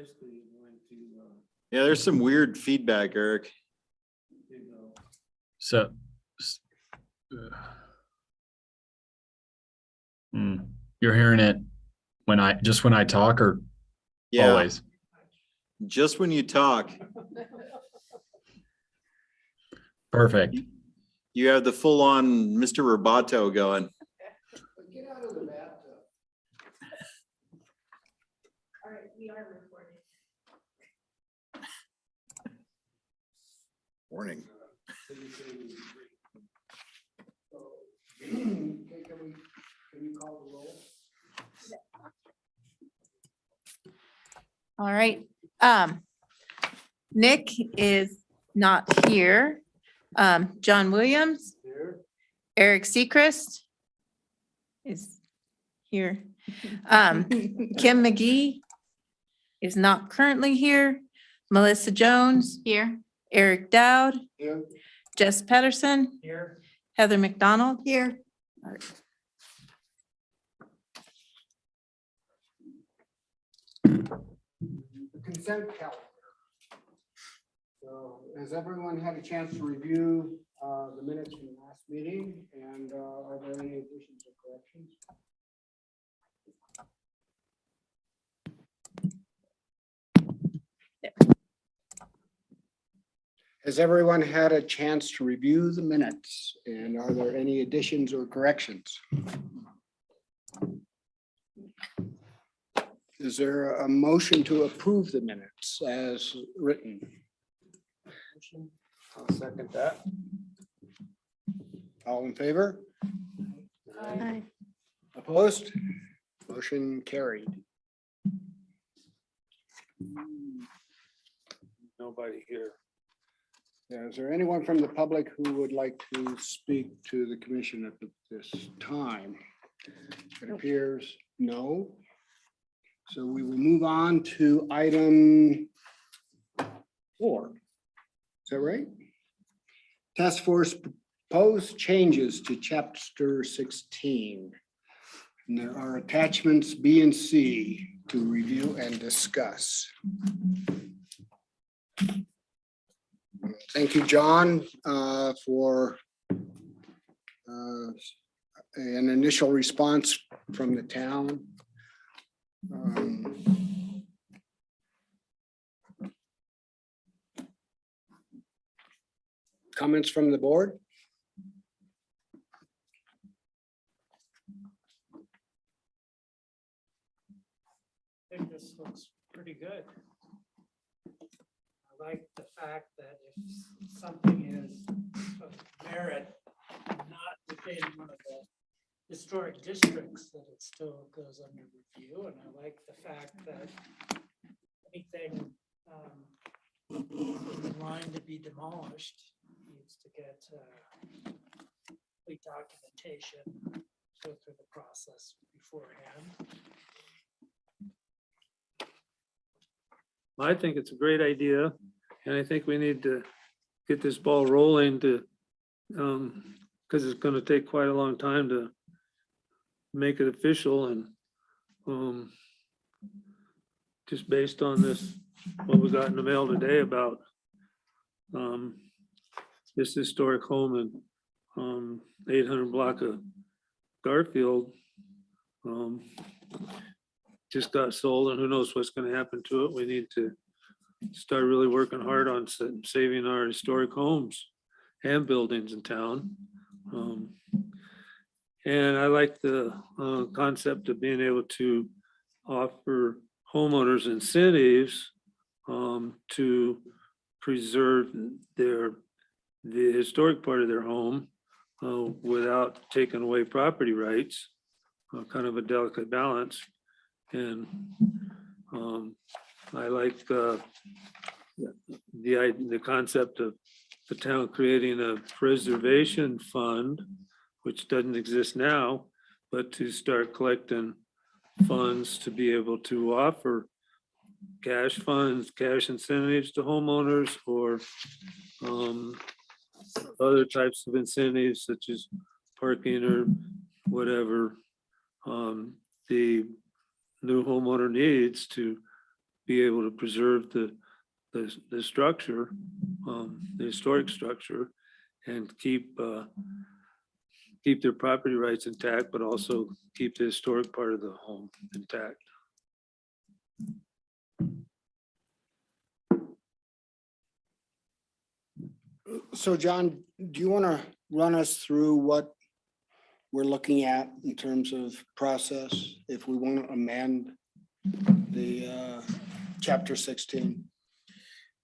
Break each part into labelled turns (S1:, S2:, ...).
S1: Basically, going to,
S2: Yeah, there's some weird feedback, Eric.
S3: So. You're hearing it when I talk or
S2: Yeah,
S3: always?
S2: just when you talk,
S3: Perfect.
S2: you have the full on Mr. Roboto going.
S1: Get out of the bathtub.
S4: All right, we are recording.
S2: Morning.
S1: Okay, can you call the roll?
S4: All right. Nick is not here. John Williams,
S1: Here.
S4: Eric Seacrest is here. Kim McGee is not currently here. Melissa Jones here. Eric Dowd,
S1: Here.
S4: Jess Pedersen,
S1: Here.
S4: Heather McDonald here.
S1: The consent calendar. So has everyone had a chance to review the minutes from the last meeting? And are there any additions or corrections? Has everyone had a chance to review the minutes? And are there any additions or corrections? Is there a motion to approve the minutes as written? I'll second that. All in favor?
S4: Aye.
S1: Opposed? Motion carried. Nobody here. Yeah, is there anyone from the public who would like to speak to the commission at this time? It appears no. So we will move on to item 4. Is that right? Task Force proposed changes to chapter 16. And there are attachments B and C to review and discuss. Thank you, John, for an initial response from the town. Comments from the board?
S5: I think this looks pretty good. I like the fact that if something is of merit, not within one of the historic districts, that it still goes under review. And I like the fact that anything in line to be demolished needs to get complete documentation, go through the process beforehand.
S6: I think it's a great idea, and I think we need to get this ball rolling to, because it's gonna take quite a long time to make it official, and just based on this, what we got in the mail today about this historic home in 800 block of Garfield, just got sold, and who knows what's gonna happen to it. We need to start really working hard on saving our historic homes and buildings in town. And I like the concept of being able to offer homeowners incentives to preserve the historic part of their home without taking away property rights, kind of a delicate balance. And I like the concept of the town creating a preservation fund, which doesn't exist now, but to start collecting funds to be able to offer cash funds, cash incentives to homeowners, or other types of incentives such as parking or whatever the new homeowner needs to be able to preserve the structure, the historic structure, and keep their property rights intact, but also keep the historic part of the home intact.
S1: So John, do you want to run us through what we're looking at in terms of process if we want to amend the chapter 16?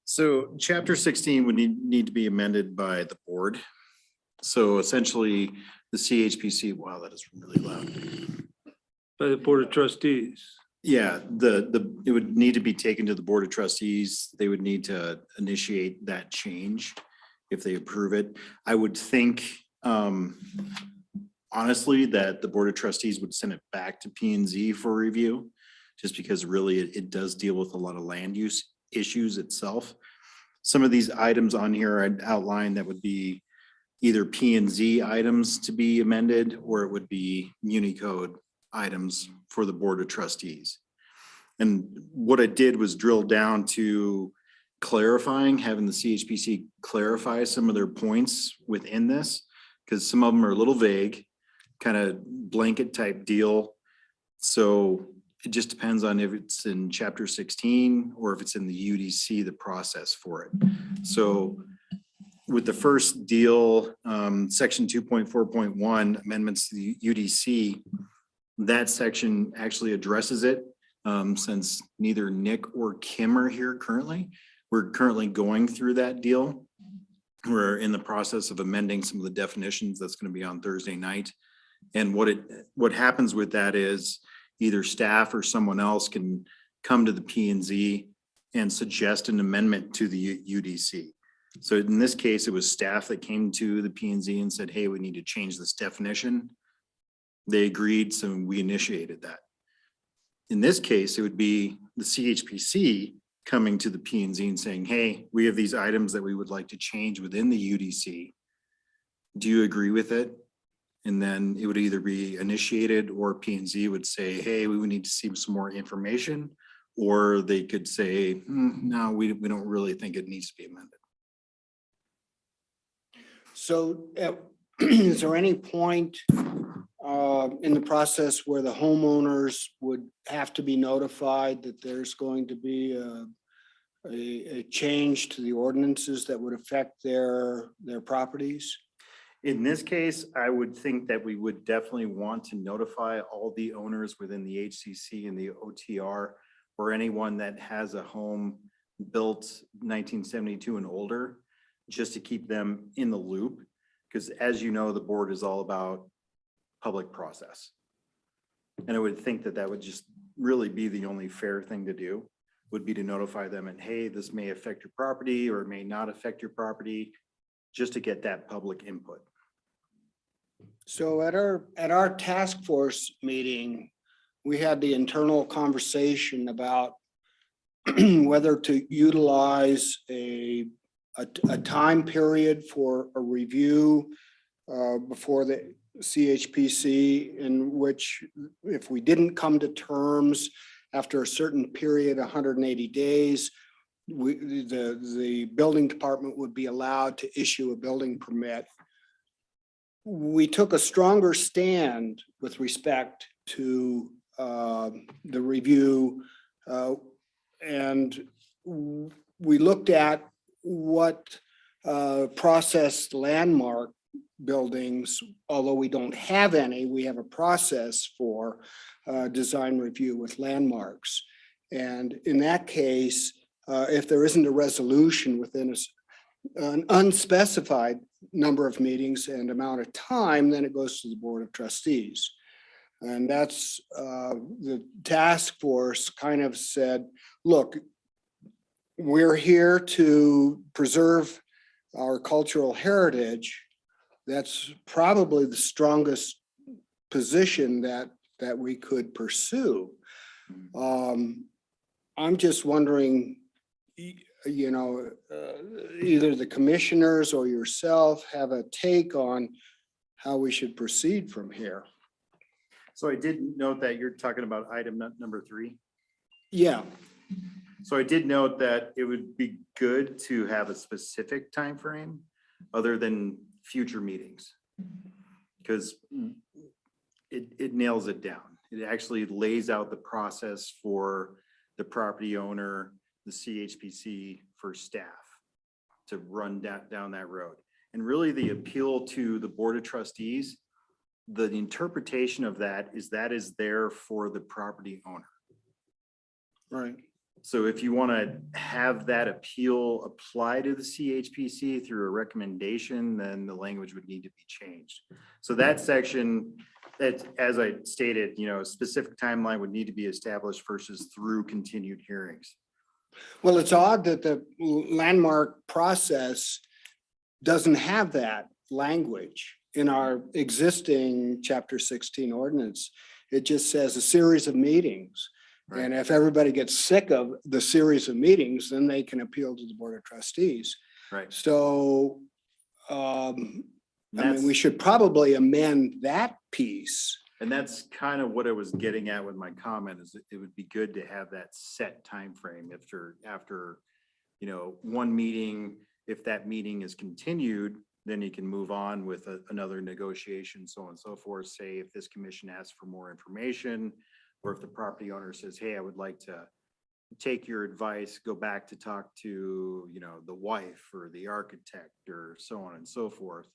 S2: So chapter 16 would need to be amended by the board. So essentially, the CHPC, wow, that is really loud.
S6: By the Board of Trustees.
S2: Yeah, it would need to be taken to the Board of Trustees. They would need to initiate that change if they approve it. I would think, honestly, that the Board of Trustees would send it back to P and Z for review, just because really it does deal with a lot of land use issues itself. Some of these items on here I'd outline that would be either P and Z items to be amended, or it would be Muni Code items for the Board of Trustees. And what I did was drill down to clarifying, having the CHPC clarify some of their points within this, because some of them are a little vague, kind of blanket type deal. So it just depends on if it's in chapter 16 or if it's in the UDC, the process for it. So with the first deal, section 2.4.1 amendments to the UDC, that section actually addresses it. Since neither Nick or Kim are here currently, we're currently going through that deal. We're in the process of amending some of the definitions. That's going to be on Thursday night. And what happens with that is either staff or someone else can come to the P and Z and suggest an amendment to the UDC. So in this case, it was staff that came to the P and Z and said, hey, we need to change this definition. They agreed, so we initiated that. In this case, it would be the CHPC coming to the P and Z and saying, hey, we have these items that we would like to change within the UDC. Do you agree with it? And then it would either be initiated, or P and Z would say, hey, we would need to see some more information. Or they could say, no, we don't really think it needs to be amended.
S1: So is there any point in the process where the homeowners would have to be notified that there's going to be a change to the ordinances that would affect their properties?
S2: In this case, I would think that we would definitely want to notify all the owners within the HCC and the OTR, or anyone that has a home built 1972 and older, just to keep them in the loop. Because as you know, the board is all about public process. And I would think that that would just really be the only fair thing to do, would be to notify them and, hey, this may affect your property or it may not affect your property, just to get that public input.
S1: So at our task force meeting, we had the internal conversation about whether to utilize a time period for a review before the CHPC, in which if we didn't come to terms after a certain period, 180 days, the building department would be allowed to issue a building permit. We took a stronger stand with respect to the review, and we looked at what processed landmark buildings, although we don't have any, we have a process for design review with landmarks. And in that case, if there isn't a resolution within an unspecified number of meetings and amount of time, then it goes to the Board of Trustees. And that's the task force kind of said, look, we're here to preserve our cultural heritage. That's probably the strongest position that we could pursue. I'm just wondering, you know, either the commissioners or yourself have a take on how we should proceed from here.
S2: So I did note that you're talking about item number 3.
S1: Yeah.
S2: So I did note that it would be good to have a specific time frame other than future meetings. Because it nails it down. It actually lays out the process for the property owner, the CHPC, for staff to run down that road. And really the appeal to the Board of Trustees, the interpretation of that is there for the property owner.
S1: Right.
S2: So if you want to have that appeal apply to the CHPC through a recommendation, then the language would need to be changed. So that section, that, as I stated, you know, a specific timeline would need to be established versus through continued hearings.
S1: Well, it's odd that the landmark process doesn't have that language in our existing chapter 16 ordinance. It just says a series of meetings.
S2: Right.
S1: And if everybody gets sick of the series of meetings, then they can appeal to the Board of Trustees.
S2: Right.
S1: So, I mean, we
S2: That's,
S1: should probably amend that piece.
S2: and that's kind of what I was getting at with my comment, is that it would be good to have that set time frame after, you know, one meeting. If that meeting is continued, then you can move on with another negotiation, so on and so forth. Say if this commission asks for more information, or if the property owner says, hey, I would like to take your advice, go back to talk to, you know, the wife or the architect or so on and so forth.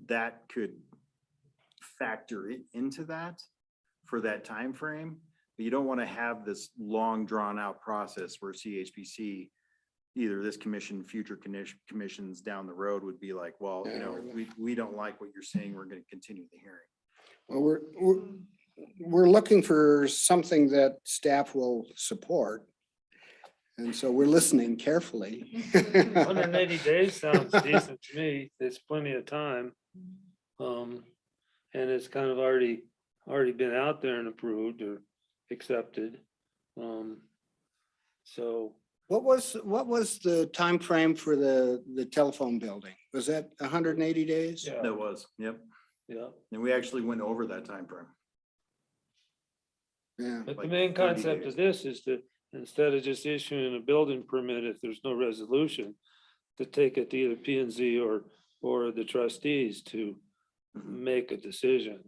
S2: That could factor into that for that time frame. But you don't want to have this long drawn out process where CHPC, either this commission, future commissions down the road would be like, well, you know, we don't like what you're saying. We're going to continue the hearing.
S1: Well, we're looking for something that staff will support. And so we're listening carefully.
S6: 180 days sounds decent to me. There's plenty of time. And it's kind of already been out there and approved or accepted. So
S1: What was the time frame for the telephone building? Was that 180 days?
S6: yeah,
S2: That was, yep.
S6: yeah.
S2: And we actually went over that time frame.
S1: Yeah.
S6: But the
S2: Like
S6: main
S2: 30
S6: concept
S2: days.
S6: of this is to, instead of just issuing a building permit if there's no resolution, to take it to either P and Z or the trustees to make a decision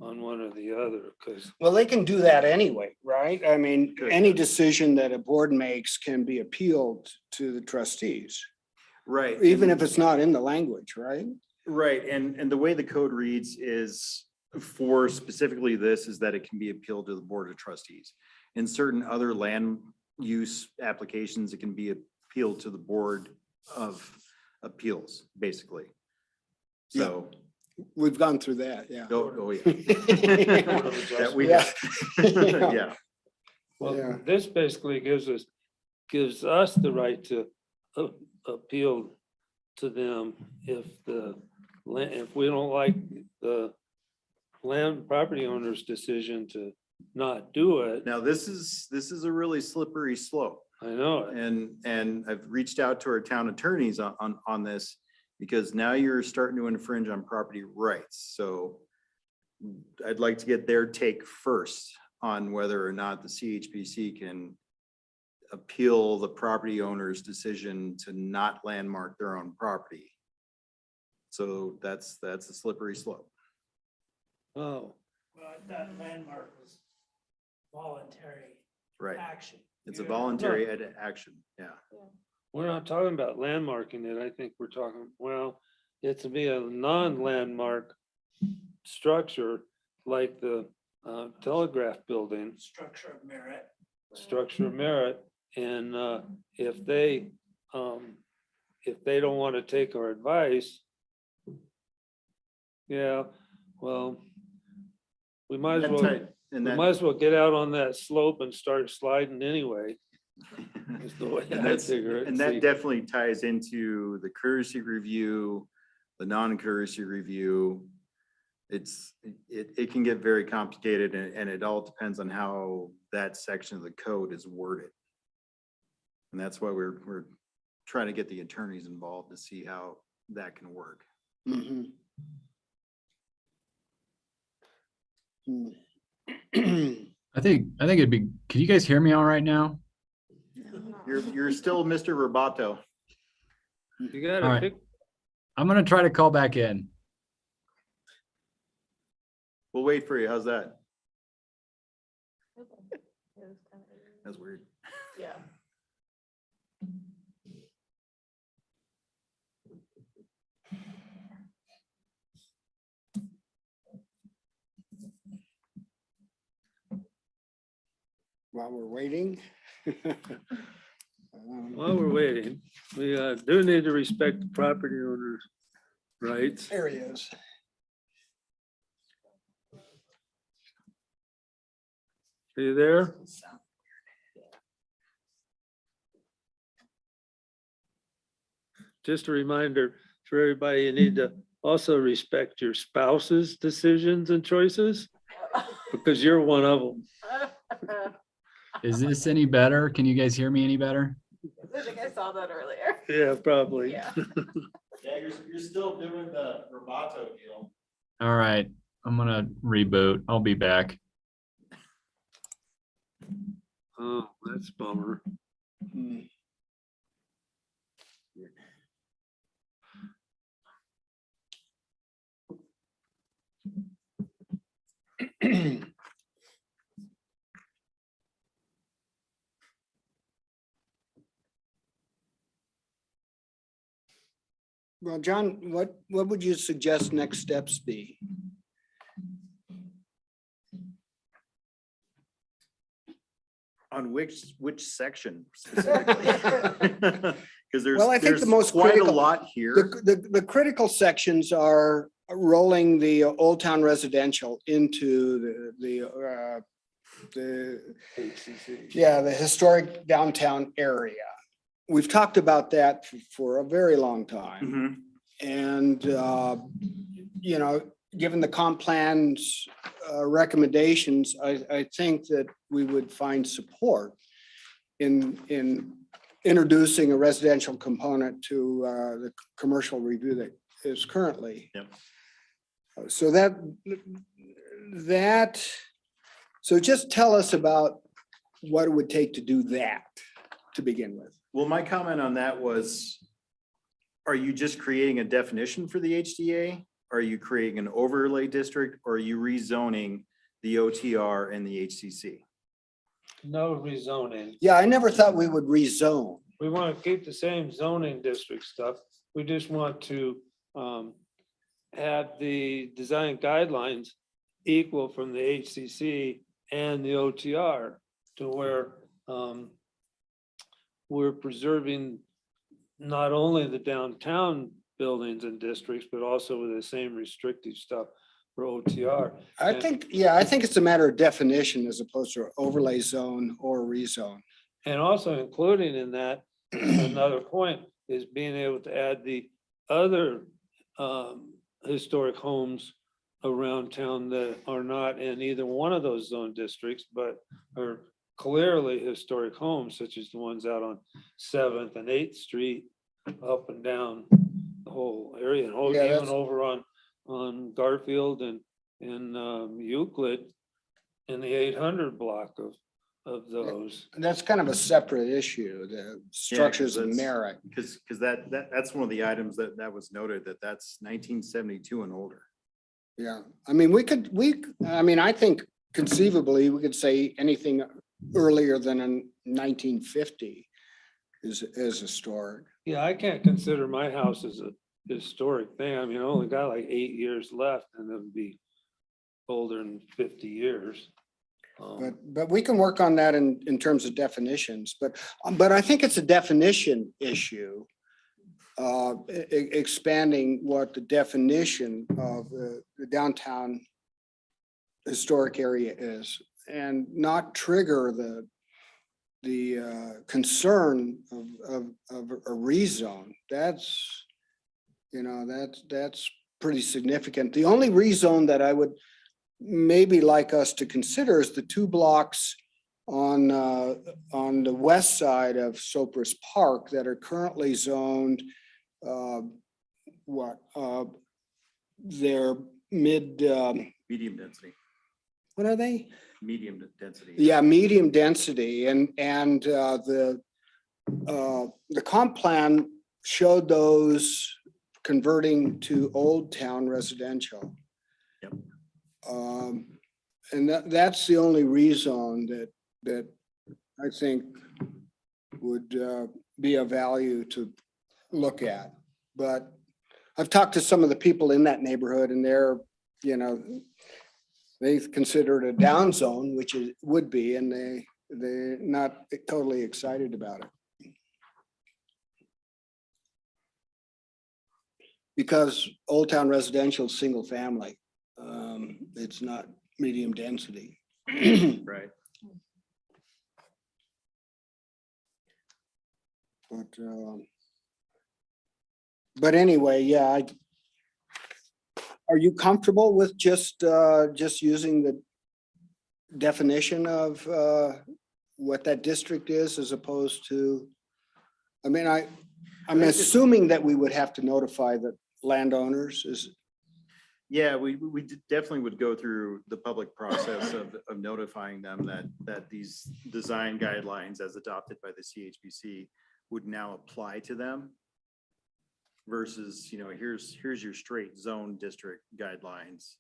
S6: on one or the other, because
S1: Well, they can do that anyway, right? I mean,
S2: Good.
S1: any decision that a board makes can be appealed to the trustees,
S2: Right.
S1: even
S2: and-
S1: if it's not in the language, right?
S2: Right, and the way the code reads is for specifically this is that it can be appealed to the Board of Trustees. In certain other land use applications, it can be appealed to the Board of Appeals, basically. So,
S1: We've gone through that, yeah.
S2: oh yeah.
S6: Board of
S2: That we
S1: Yeah.
S2: have. Yeah,
S6: well,
S1: Yeah.
S6: this basically gives us the right to appeal to them if if we don't like the land property owner's decision to not do it.
S2: now this is a really slippery slope.
S6: I know it.
S2: And I've reached out to our town attorneys on this, because now you're starting to infringe on property rights. So I'd like to get their take first on whether or not the CHPC can appeal the property owner's decision to not landmark their own property. So that's a slippery slope.
S6: Oh,
S5: Well, that landmark was voluntary
S2: Right.
S5: action.
S2: It's a
S5: Yeah.
S2: voluntary action. Yeah.
S6: we're not talking about landmarking it. I think we're talking, well, it to be a non-landmark structure like the telegraph building,
S5: Structure of merit.
S6: structure of merit. And if they don't want to take our advice, yeah, well, we might as well,
S2: And
S6: we
S2: that-
S6: might as well get out on that slope and start sliding anyway. Is the way
S2: And
S6: I
S2: that's,
S6: figure it.
S2: and that definitely ties into the courtesy review, the non-courtesy review. It can get very complicated, and it all depends on how that section of the code is worded. And that's why we're trying to get the attorneys involved to see how that can work.
S1: Mhm.
S3: I think it'd be, can you guys hear me all right now?
S2: You're still Mr. Roboto.
S6: You gotta
S3: All right.
S6: pick,
S3: I'm gonna try to call back in.
S2: We'll wait for you. How's that? That's weird.
S4: Yeah.
S1: While we're waiting.
S6: while we're waiting, we do need to respect the property owner's rights.
S1: There he is.
S6: Are you there? Just a reminder for everybody, you need to also respect your spouse's decisions and choices, because you're one of them.
S3: Is this any better? Can you guys hear me any better?
S4: I think I saw that earlier.
S6: Yeah, probably.
S4: Yeah.
S2: Yeah, you're still doing the Roboto deal.
S3: All right, I'm gonna reboot. I'll be back.
S6: Oh, that's a bummer.
S1: Hmm. Well, John, what would you suggest next steps be?
S2: On which section specifically? Because
S1: Well, I think the most
S2: quite a
S1: critical-
S2: lot here.
S1: The critical sections are rolling the Old Town residential into the historic downtown area. We've talked about that for a very long time.
S2: Mhm.
S1: And, you know, given the comp plan's recommendations, I think that we would find support in introducing a residential component to the commercial review that is currently.
S2: Yep.
S1: So so just tell us about what it would take to do that to begin with.
S2: Well, my comment on that was, are you just creating a definition for the HDA? Are you creating an overlay district, or are you rezoning the OTR and the HCC?
S6: No rezoning.
S1: Yeah, I never thought we would rezone.
S6: We want to keep the same zoning district stuff. We just want to have the design guidelines equal from the HCC and the OTR to where we're preserving not only the downtown buildings and districts, but also with the same restrictive stuff for OTR.
S1: I think it's a matter of definition as opposed to overlay zone or rezone.
S6: And also including in that, another point is being able to add the other historic homes around town that are not in either one of those zone districts, but are clearly historic homes, such as the ones out on 7th and 8th Street, up and down the whole area, and
S1: Yeah,
S6: even
S1: that's-
S6: over on Garfield and Euclid in the 800 block of those.
S1: That's kind of a separate issue, the structures of
S2: that's-
S1: merit.
S2: Because that's one of the items that was noted, that's 1972 and older.
S1: Yeah, I mean, I think conceivably, we could say anything earlier than in 1950 is historic.
S6: Yeah, I can't consider my house as a historic thing. I mean, I only got like 8 years left and it'll be older than 50 years.
S1: But we can work on that in terms of definitions, but I think it's a definition issue. Expanding what the definition of the downtown historic area is, and not trigger the concern of a rezone. That's pretty significant. The only rezone that I would maybe like us to consider is the 2 blocks on the west side of Sopris Park that are currently zoned, they're
S2: Medium density,
S1: what are they?
S2: medium density.
S1: Yeah, medium density, and the the comp plan showed those converting to Old Town residential.
S2: Yep.
S1: And that's the only rezone that I think would be of value to look at. But I've talked to some of the people in that neighborhood and they're, you know, they consider it a down zone, which it would be, and they're not totally excited about it. Because Old Town residential is single family. It's not medium density.
S2: Right.
S1: But anyway, yeah, are you comfortable with just using the definition of what that district is as opposed to? I mean, I'm assuming that we would have to notify the landowners is.
S2: Yeah, we definitely would go through the public process of notifying them that these design guidelines as adopted by the CHBC would now apply to them. Versus, you know, here's your straight zone district guidelines.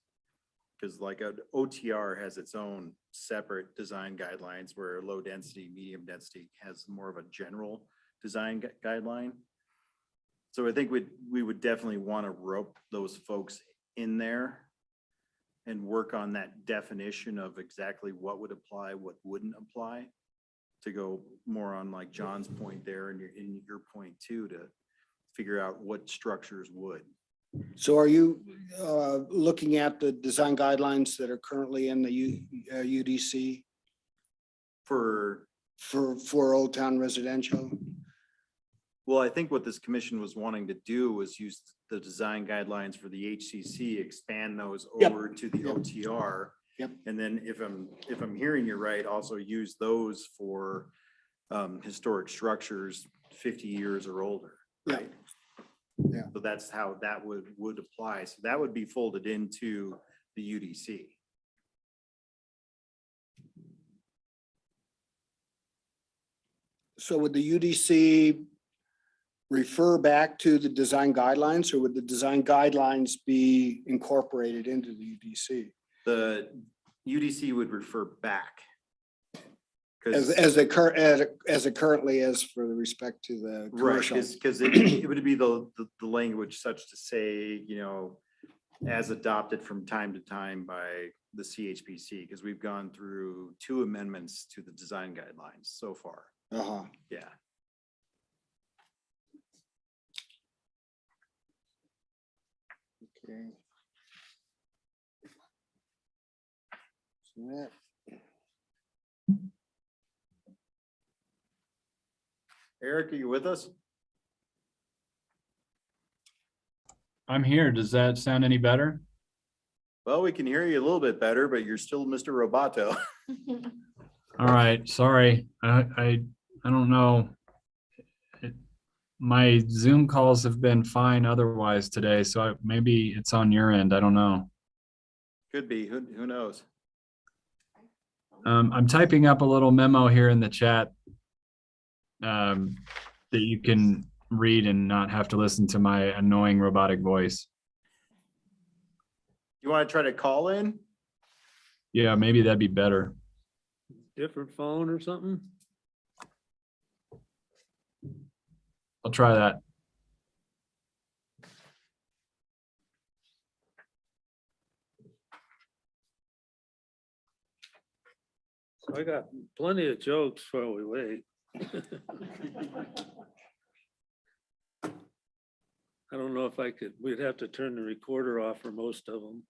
S2: Because like an OTR has its own separate design guidelines where low density, medium density has more of a general design guideline. So I think we would definitely want to rope those folks in there and work on that definition of exactly what would apply, what wouldn't apply, to go more on like John's point there and your point too, to figure out what structures would.
S1: So are you looking at the design guidelines that are currently in the UDC
S2: For,
S1: for Old Town residential?
S2: well, I think what this commission was wanting to do was use the design guidelines for the HCC, expand those
S1: Yep.
S2: over to the
S1: Yep.
S2: OTR.
S1: Yep.
S2: And then if I'm hearing you right, also use those for historic structures 50 years or older.
S1: Yeah.
S2: Right?
S1: Yeah.
S2: So that's how that would apply. So that would be folded into the UDC.
S1: So would the UDC refer back to the design guidelines, or would the design guidelines be incorporated into the UDC?
S2: The UDC would refer back.
S1: As
S2: 'Cause-
S1: it currently is for the respect to the
S2: Right,
S1: commercial.
S2: because it would be the language such to say, you know, as adopted from time to time by the CHBC, because we've gone through 2 amendments to the design guidelines so far.
S1: Uh-huh.
S2: Yeah.
S1: Okay. So that.
S2: Eric, are you with us?
S3: I'm here. Does that sound any better?
S2: Well, we can hear you a little bit better, but you're still Mr. Roboto.
S3: All right, sorry. I don't know. My Zoom calls have been fine otherwise today, so maybe it's on your end. I don't know.
S2: Could be, who knows?
S3: I'm typing up a little memo here in the chat that you can read and not have to listen to my annoying robotic voice.
S2: You want to try to call in?
S3: Yeah, maybe that'd be better.
S6: Different phone or something?
S3: I'll try that.
S6: I got plenty of jokes while we wait. I don't know if I could, we'd have to turn the recorder off for most of them.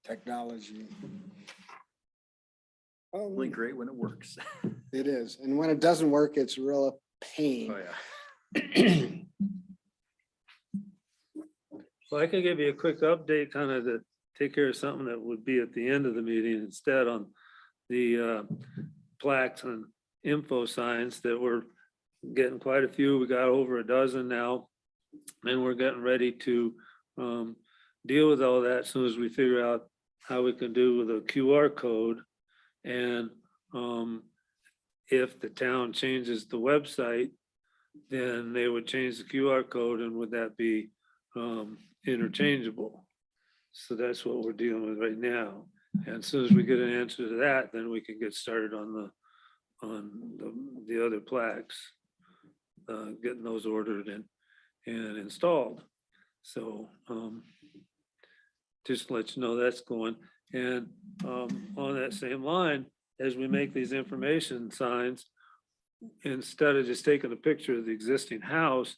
S1: Technology.
S2: Only great when it works.
S1: It is. And when it doesn't work, it's a real pain.
S2: Oh, yeah.
S6: Well, I can give you a quick update, kind of the take care of something that would be at the end of the meeting instead on the plaques and info signs that we're getting quite a few. We got over a dozen now. And we're getting ready to deal with all that as soon as we figure out how we can do with a QR code. And if the town changes the website, then they would change the QR code, and would that be interchangeable? So that's what we're dealing with right now. And as soon as we get an answer to that, then we can get started on the other plaques, getting those ordered and installed. So just to let you know that's going. And on that same line, as we make these information signs, instead of just taking a picture of the existing house,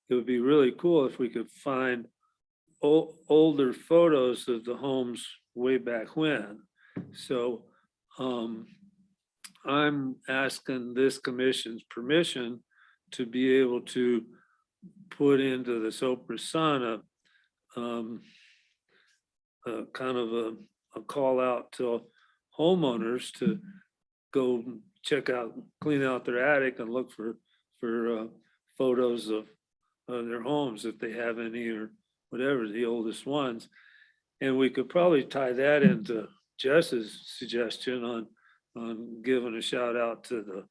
S6: it would be really cool if we could find older photos of the homes way back when. So I'm asking this commission's permission to be able to put into the Sopra Sana kind of a call out to homeowners to go check out, clean out their attic and look for photos of their homes if they have any, or whatever, the oldest ones. And we could probably tie that into Jess's suggestion on giving a shout out to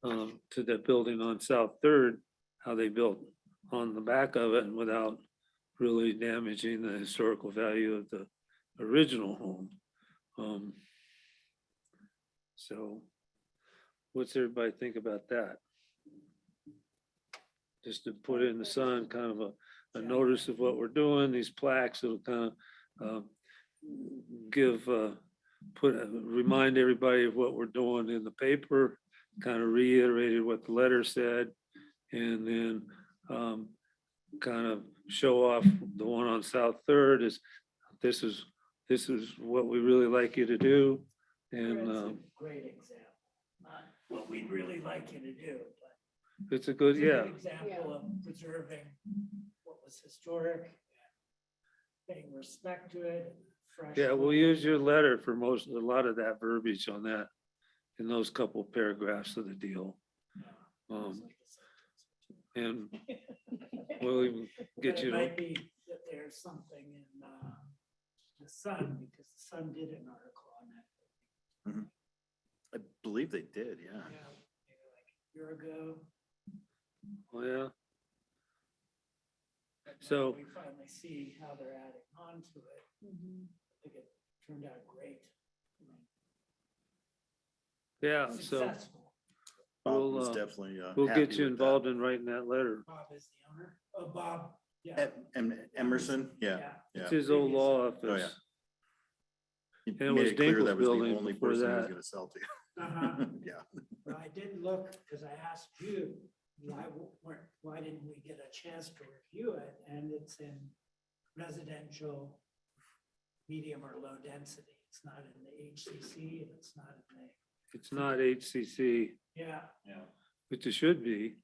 S6: the building on South Third, how they built on the back of it and without really damaging the historical value of the original home. So what's everybody think about that? Just to put in the sun, kind of a notice of what we're doing, these plaques, it'll kind of remind everybody of what we're doing in the paper, kind of reiterated what the letter said, and then kind of show off the one on South Third is this is what we really like you to do. And
S5: That's a great example, not what we'd really like you to do, but
S6: it's a good,
S5: it's a
S6: yeah.
S5: good example of preserving what was historic, paying respect to it. fresh
S6: Yeah, we'll
S5: look.
S6: use your letter for a lot of that verbiage on that, in those couple paragraphs of the deal. And we'll even get
S5: But
S6: you
S5: it
S6: to,
S5: might be that there's something in the Sun, because the Sun did an article on that.
S2: I believe they did, yeah.
S5: Maybe like a year ago.
S6: oh yeah,
S5: but now
S6: So-
S5: we finally see how they're adding on to it. I think it turned out great.
S6: yeah, so
S5: Successful.
S2: Bob
S6: We'll,
S2: was
S6: uh,
S2: definitely.
S6: we'll
S2: happy
S6: get you
S2: with
S6: involved
S2: that.
S6: in writing that letter.
S5: Bob is the owner. Oh, Bob, yeah.
S2: Emerson, yeah.
S6: It's his old law
S2: Oh, yeah.
S6: office.
S2: He
S6: And it
S2: made
S6: was
S2: it clear
S6: Dinkle's
S2: that was the
S6: building
S2: only
S6: before
S2: person he was
S6: that.
S2: gonna sell to.
S5: Uh-huh.
S2: Yeah.
S5: But I did look, because I asked you, why didn't we get a chance to review it? And it's in residential, medium or low density. It's not in the HCC and it's not in the,
S6: It's not HCC,
S5: yeah.
S6: which it should be.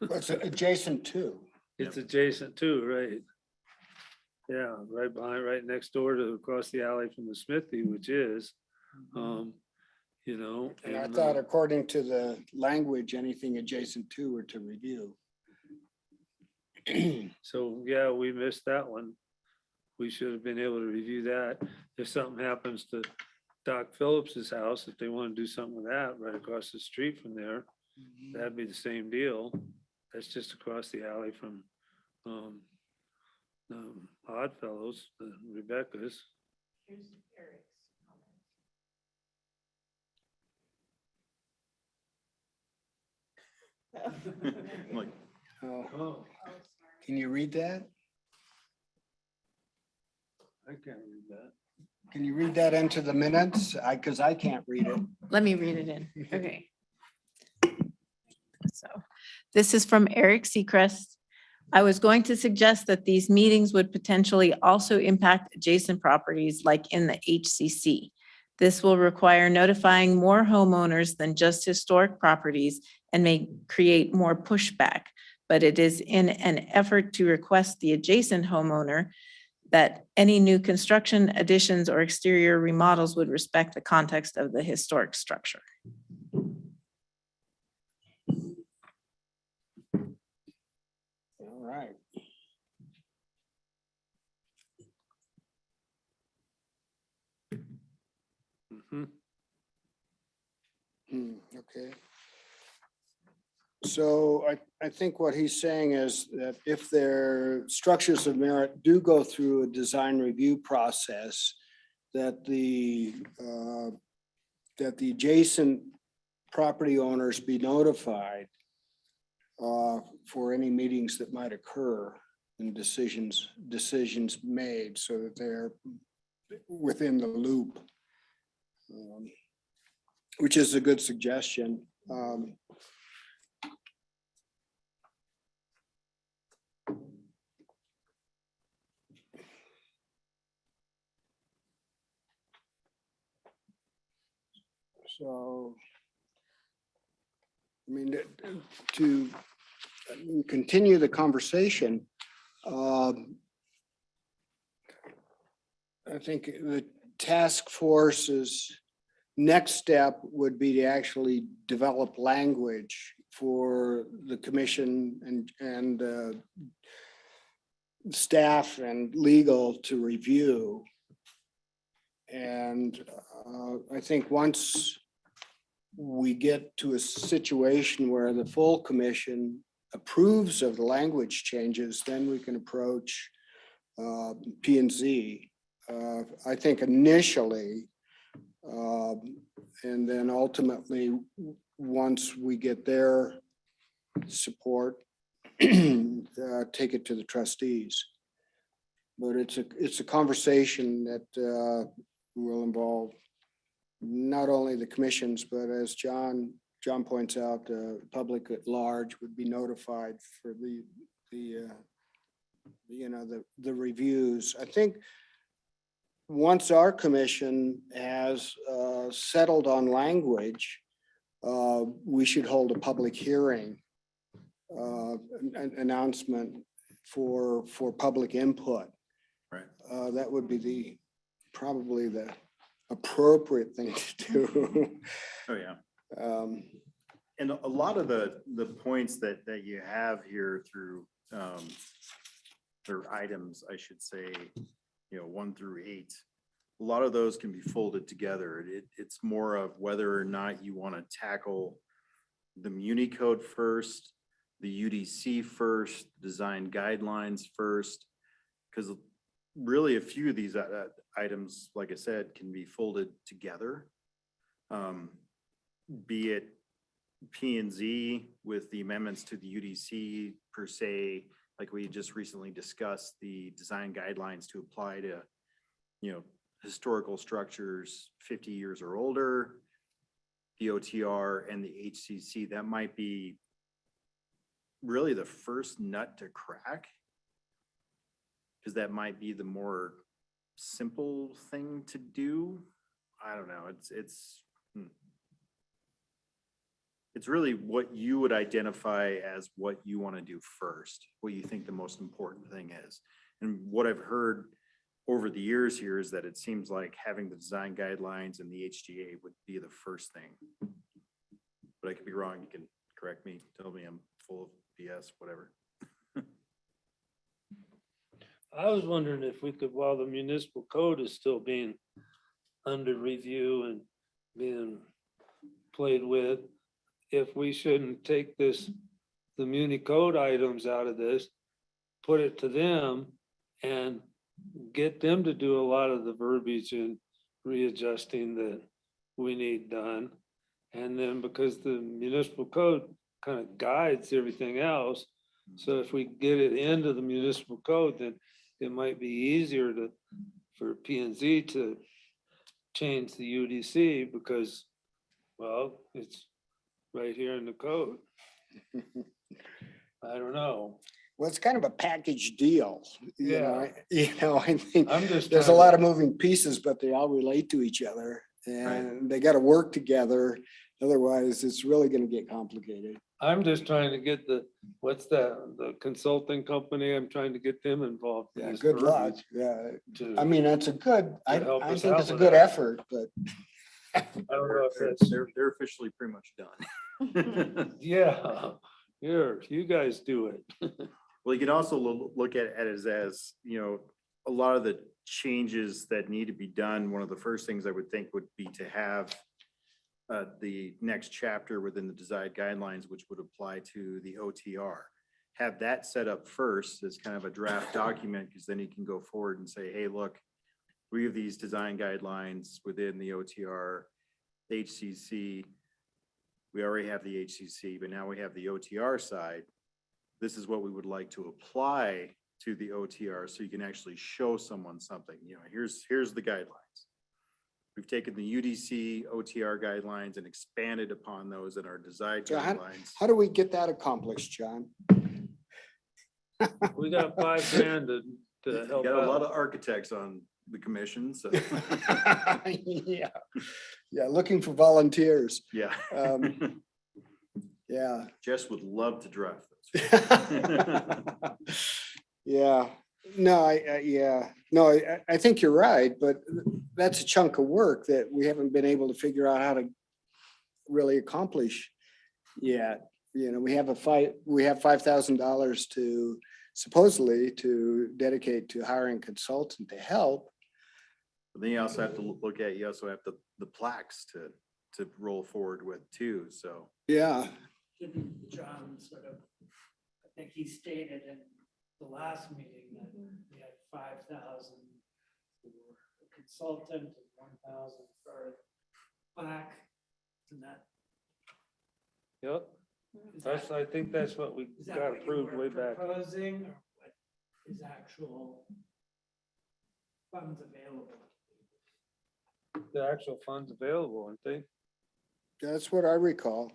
S1: It's adjacent to.
S6: It's adjacent to, right? Yeah, right behind, right next door to, across the alley from the Smithy, which is, you know.
S1: And I
S6: and,
S1: thought according to the language, anything adjacent to or to review.
S6: So, yeah, we missed that one. We should have been able to review that. If something happens to Doc Phillips's house, if they want to do something with that right across the street from there, that'd be the same deal. That's just across the alley from Oddfellows, Rebecca's.
S4: Here's Eric's
S2: I'm like,
S1: Oh,
S6: Oh,
S4: Oh,
S1: can you read that?
S6: I can't read that.
S1: Can you read that into the minutes? Because I can't read it.
S7: Let me read it in. Okay. So this is from Eric Seacrest. I was going to suggest that these meetings would potentially also impact adjacent properties like in the HCC. This will require notifying more homeowners than just historic properties and may create more pushback. But it is in an effort to request the adjacent homeowner that any new construction, additions, or exterior remodels would respect the context of the historic structure.
S1: All right.
S6: Mhm.
S1: Okay. So I think what he's saying is that if their structures of merit do go through a design review process, that the adjacent property owners be notified for any meetings that might occur and decisions made so that they're within the loop. Which is a good suggestion. So, I mean, to continue the conversation, I think the task force's next step would be to actually develop language for the commission and staff and legal to review. And I think once we get to a situation where the full commission approves of the language changes, then we can approach P and Z. I think initially, and then ultimately, once we get their support, take it to the trustees. But it's a conversation that will involve not only the commissions, but as John points out, the public at large would be notified for the reviews. I think once our commission has settled on language, we should hold a public hearing, an announcement for public input.
S2: Right.
S1: That would be probably the appropriate thing to do.
S2: Oh, yeah. And a lot of the points that you have here through, or items, I should say, 1 through 8, a lot of those can be folded together. It's more of whether or not you want to tackle the Muni code first, the UDC first, design guidelines first, because really a few of these items, like I said, can be folded together. Be it P and Z with the amendments to the UDC per se, like we just recently discussed, the design guidelines to apply to, historical structures 50 years or older, the OTR and the HCC. That might be really the first nut to crack, because that might be the more simple thing to do. I don't know. It's really what you would identify as what you want to do first, what you think the most important thing is. And what I've heard over the years here is that it seems like having the design guidelines and the HGA would be the first thing. But I could be wrong. You can correct me, tell me I'm full of BS, whatever.
S6: I was wondering if we could, while the municipal code is still being under review and being played with, if we shouldn't take the muni code items out of this, put it to them and get them to do a lot of the verbiage and readjusting that we need done. And then because the municipal code kind of guides everything else, so if we get it into the municipal code, then it might be easier for P and Z to change the UDC because, well, it's right here in the code. I don't know.
S1: Well, it's kind of a package deal.
S6: Yeah.
S1: I think
S6: I'm just
S1: there's a
S6: trying
S1: lot
S6: to-
S1: of moving pieces, but they all relate to each other and they got to work together Otherwise, it's really gonna get complicated.
S6: I'm just trying to get what's that, the consulting company, I'm trying to get them involved. in
S1: Yeah,
S6: this
S1: good luck.
S6: verbiage
S1: Yeah,
S6: to-
S1: I mean, that's a good, I
S6: help us
S1: think
S6: out
S1: it's a
S6: with
S1: good
S6: that.
S1: effort, but
S6: I don't know if that's,
S2: They're officially pretty much done.
S6: yeah, here, you guys do it.
S2: Well, you can also look at it as, you know, a lot of the changes that need to be done. One of the first things I would think would be to have the next chapter within the design guidelines, which would apply to the OTR. Have that set up first as kind of a draft document, because then you can go forward and say, hey, look, we have these design guidelines within the OTR, HCC. We already have the HCC, but now we have the OTR side. This is what we would like to apply to the OTR, so you can actually show someone something. You know, here's the guidelines. We've taken the UDC OTR guidelines and expanded upon those in our design
S1: So
S2: guidelines.
S1: how do we get that accomplished, John?
S6: We got $5,000 to
S2: You
S6: help
S2: got a lot of
S6: out.
S2: architects on the commission, so
S1: Yeah, yeah, looking for volunteers.
S2: yeah.
S1: Yeah.
S2: Jess would love to draft those.
S1: Yeah, no, I think you're right, but that's a chunk of work that we haven't been able to figure out how to really accomplish yet. You know, we have $5,000 to supposedly to dedicate to hiring a consultant to help.
S2: But then you also have to look at, you also have the plaques to roll forward with too, so.
S1: Yeah,
S5: Didn't John sort of, I think he stated in the last meeting that we had 5,000 for a consultant and 1,000 for plaque. And that,
S6: Yep,
S5: is that,
S6: I think that's what we
S5: is that
S6: got
S5: what you
S6: approved
S5: were
S6: way back.
S5: proposing, or what is actual funds available?
S6: The actual funds available, I think.
S1: that's what I recall.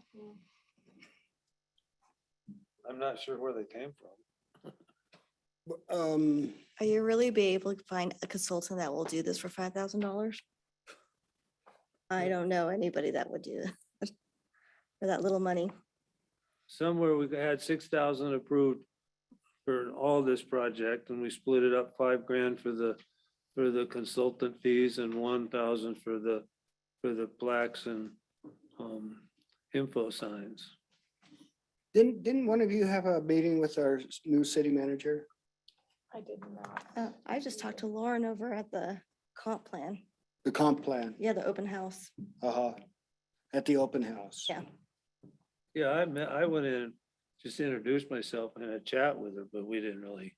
S6: I'm not sure where they came from.
S8: Are you really be able to find a consultant that will do this for $5,000? I don't know anybody that would do that for that little money.
S6: Somewhere we had 6,000 approved for all this project, and we split it up $5,000 for the consultant fees and 1,000 for the plaques and info signs.
S1: Didn't one of you have a meeting with our new city manager?
S4: I did not.
S8: I just talked to Lauren over at the comp plan.
S1: The comp plan,
S8: Yeah, the open house.
S1: at the open house.
S8: Yeah.
S6: Yeah, I went in, just introduced myself and had a chat with her, but we didn't really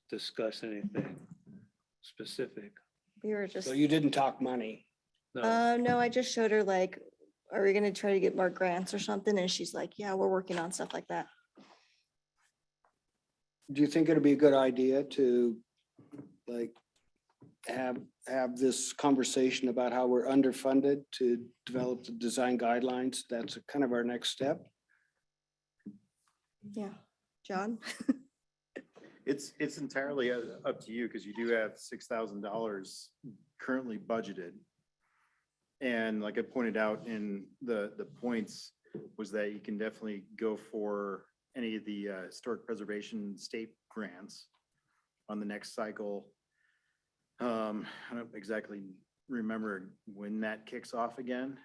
S6: discuss anything specific.
S8: We were just,
S1: So you didn't talk money.
S6: No,
S8: no, I just showed her like, are we gonna try to get more grants or something? And she's like, yeah, we're working on stuff like that.
S1: Do you think it'd be a good idea to like have this conversation about how we're underfunded to develop the design guidelines? That's kind of our next step.
S8: Yeah. John?
S2: It's entirely up to you, because you do have $6,000 currently budgeted. And like I pointed out in the points, was that you can definitely go for any of the historic preservation state grants on the next cycle. I don't exactly remember when that kicks off again.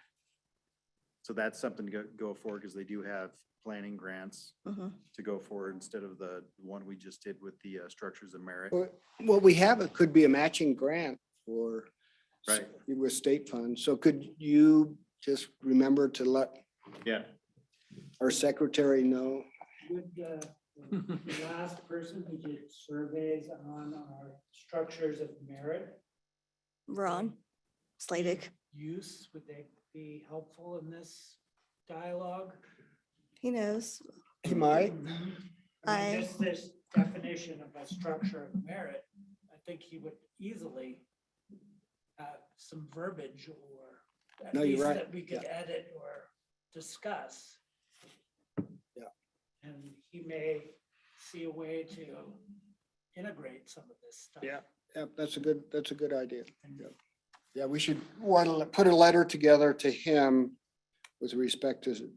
S2: So that's something to go for, because they do have planning grants
S8: Mhm.
S2: to go forward instead of the one we just did with the structures of merit.
S1: What we have, it could be a matching grant for
S2: Right.
S1: with state funds. So could you just remember to let
S2: Yeah,
S1: our secretary know?
S5: Would the last person who did surveys on our structures of merit
S8: Ron Slavic.
S5: use, would they be helpful in this dialogue?
S8: He knows.
S1: He might.
S5: I mean, just this definition of a structure of merit, I think he would easily have some verbiage or at
S1: No, you're
S5: least
S1: right.
S5: that we could edit or discuss.
S1: Yeah.
S5: And he may see a way to integrate some of this stuff.
S1: Yeah. Yeah, that's a good idea.
S5: And
S1: Yeah, we should put a letter together to him with respect to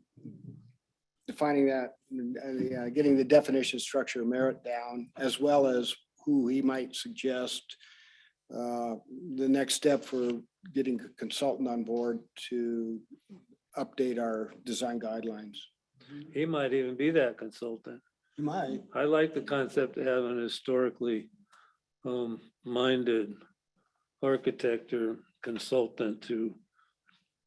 S1: defining that, getting the definition structure of merit down, as well as who he might suggest the next step for getting a consultant on board to update our design guidelines.
S6: He might even be that consultant.
S1: You might.
S6: I like the concept of having a historically minded architect or consultant to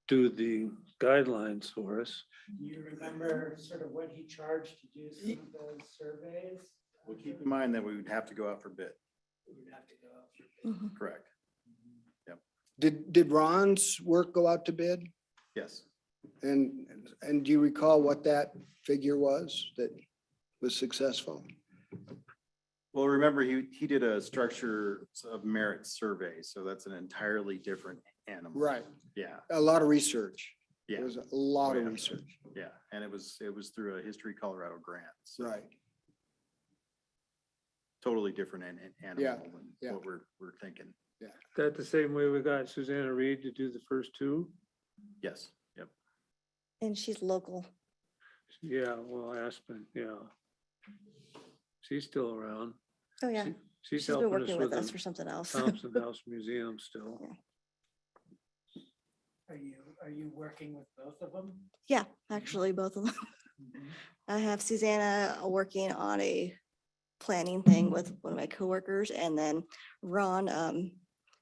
S6: do the guidelines for us.
S5: Do you remember sort of what he charged to do some of those surveys?
S2: Well, keep in mind that we would have to go out for bid,
S5: We'd have to go out for bid.
S2: correct?
S1: Did Ron's work go out to bid?
S2: Yes.
S1: And do you recall what that figure was that was successful?
S2: Well, remember, he did a structure of merit survey, so that's an entirely different animal.
S1: Right.
S2: Yeah,
S1: A lot of research. It
S2: yeah,
S1: was a lot of
S2: Oh, yeah.
S1: research.
S2: yeah, and it was through a History Colorado grant. So
S1: Right.
S2: totally different animal
S1: Yeah,
S2: than
S1: yeah.
S2: what we're thinking.
S6: That the same way we got Susanna Reed to do the first two?
S2: Yes, yep.
S8: And she's local.
S6: Yeah, well, Aspen, yeah. She's still around.
S8: Oh, yeah.
S6: She's
S8: She's been
S6: helping us
S8: working
S6: with
S8: with us for
S6: the
S8: something else.
S6: Thompson House Museum still.
S5: Are you working with both of them?
S8: Yeah, actually, both of them. I have Susanna working on a planning thing with one of my coworkers, and then Ron,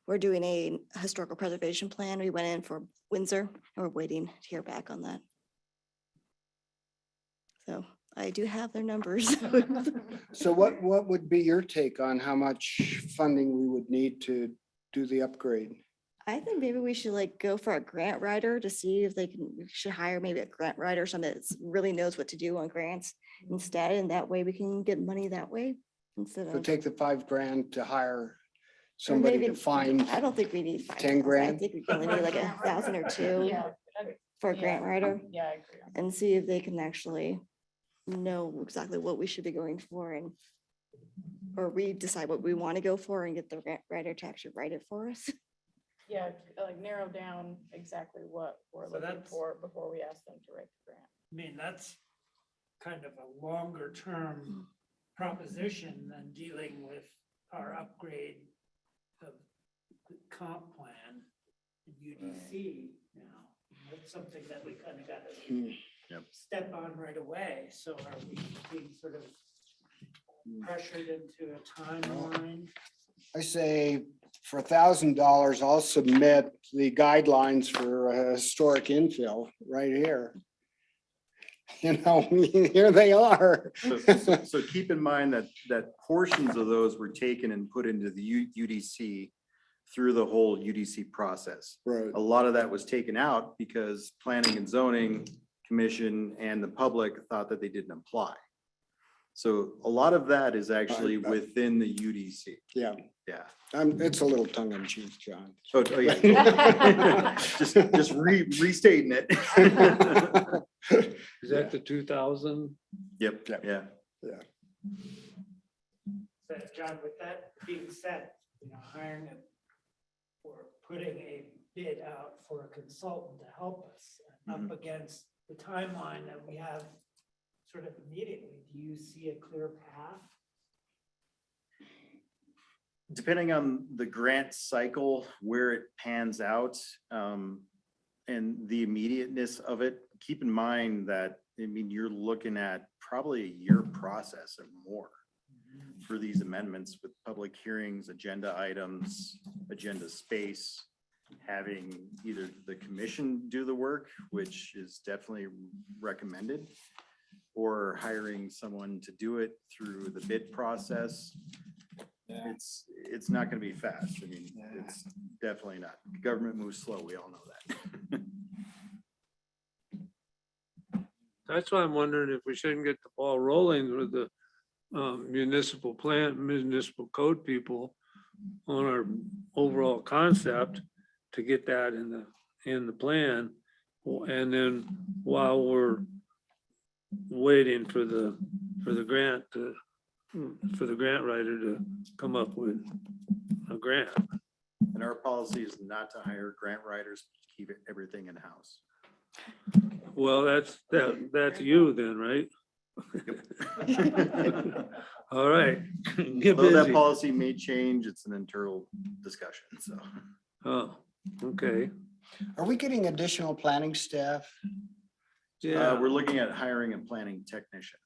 S8: we're doing a historical preservation plan. We went in for Windsor, and we're waiting to hear back on that. So I do have their numbers.
S1: So what would be your take on how much funding we would need to do the upgrade?
S8: I think maybe we should like go for a grant writer to see if we should hire maybe a grant writer, somebody that really knows what to do on grants instead, and that way we can get money that way instead
S1: So
S8: of.
S1: take the $5,000 to hire
S8: or
S1: somebody
S8: maybe-
S1: to find,
S8: I don't think we need
S1: 10
S8: 5,000. I
S1: grand?
S8: think we only need like 1,000 or 2
S4: Yeah,
S8: for a grant writer
S4: yeah, I agree. on that.
S8: and see if they can actually know exactly what we should be going for and or we decide what we want to go for and get the grant writer to actually write it for us.
S4: Yeah, like narrow down exactly what we're
S5: So
S4: looking
S5: that's-
S4: for before we ask them to write the grant.
S5: I mean, that's kind of a longer term proposition than dealing with our upgrade of the comp plan in UDC now. That's something that we kind of got to
S2: Yep.
S5: step on right away. So are we being sort of pressured into a timeline?
S1: I say for $1,000, I'll submit the guidelines for a historic infill right here. You know, here they are.
S2: So keep in mind that portions of those were taken and put into the UDC through the whole UDC process.
S1: Right.
S2: A lot of that was taken out because Planning and Zoning Commission and the public thought that they didn't apply. So a lot of that is actually within the UDC.
S1: Yeah,
S2: Yeah.
S1: it's a little tongue in cheek, John.
S2: Oh, yeah. Just restating it.
S6: Is that the 2,000?
S2: Yep, yeah.
S5: So John, with that being said, hiring or putting a bid out for a consultant to help us up against the timeline that we have sort of immediately, do you see a clear path?
S2: Depending on the grant cycle, where it pans out, and the immediateness of it, keep in mind that, I mean, you're looking at probably a year process or more for these amendments with public hearings, agenda items, agenda space, having either the commission do the work, which is definitely recommended, or hiring someone to do it through the bid process. It's not gonna be fast. I mean, it's definitely not. Government moves slow. We all know that.
S6: That's why I'm wondering if we shouldn't get the ball rolling with the municipal code people on our overall concept to get that in the plan. And then while we're waiting for the grant writer to come up with a grant.
S2: And our policy is not to hire grant writers, keep everything in-house.
S6: Well, that's you then, right? All right. Get
S2: Although that
S6: busy.
S2: policy may change, it's an internal discussion, so.
S6: Oh, okay.
S1: Are we getting additional planning staff?
S6: Yeah,
S2: We're looking at hiring a planning technician,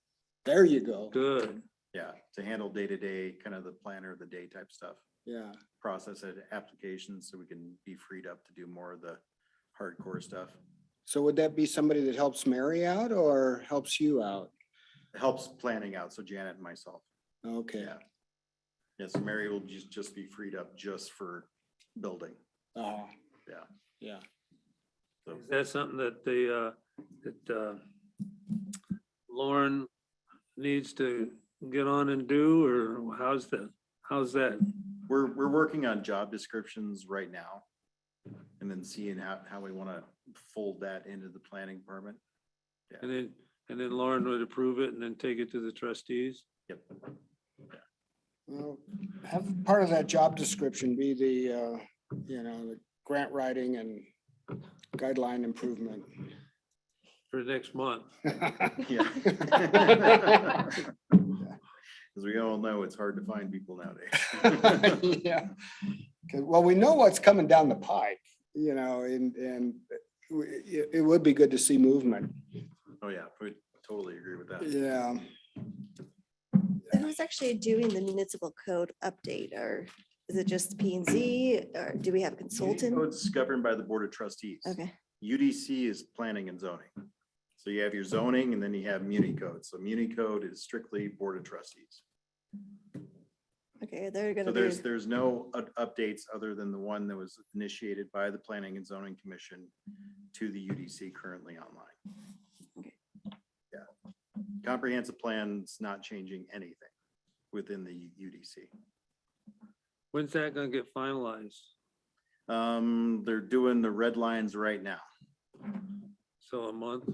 S1: There you go.
S6: good.
S2: yeah, to handle day-to-day, kind of the planner of the day type stuff.
S1: Yeah.
S2: Process applications so we can be freed up to do more of the hardcore stuff.
S1: So would that be somebody that helps Mary out or helps you out?
S2: It helps planning out, so Janet and myself.
S1: Okay.
S2: Yeah. Yeah, so Mary will just be freed up just for building.
S1: Oh,
S2: Yeah.
S1: yeah.
S2: So
S6: Is that something that Lauren needs to get on and do, or how's that?
S2: we're working on job descriptions right now. And then seeing how we want to fold that into the planning department.
S6: And then Lauren would approve it and then take it to the trustees?
S2: Yep.
S1: Well, have part of that job description be the, the grant writing and guideline improvement.
S6: For next month.
S2: Yeah. As we all know, it's hard to find people nowadays.
S1: Yeah. 'Cause, well, we know what's coming down the pike, and it would be good to see movement.
S2: Oh, yeah, we totally agree with that.
S1: Yeah.
S8: So who's actually doing the municipal code update, or is it just P and Z, or do we have a consultant?
S2: It's governed by the Board of Trustees.
S8: Okay,
S2: UDC is planning and zoning. So you have your zoning and then you have muni code. So muni code is strictly Board of Trustees.
S8: okay, they're
S2: So
S8: gonna
S2: there's,
S8: do,
S2: there's no updates other than the one that was initiated by the Planning and Zoning Commission to the UDC currently online.
S8: Okay.
S2: Yeah. Comprehensive plan's not changing anything within the UDC.
S6: When's that gonna get finalized?
S2: They're doing the red lines right now.
S6: So a month?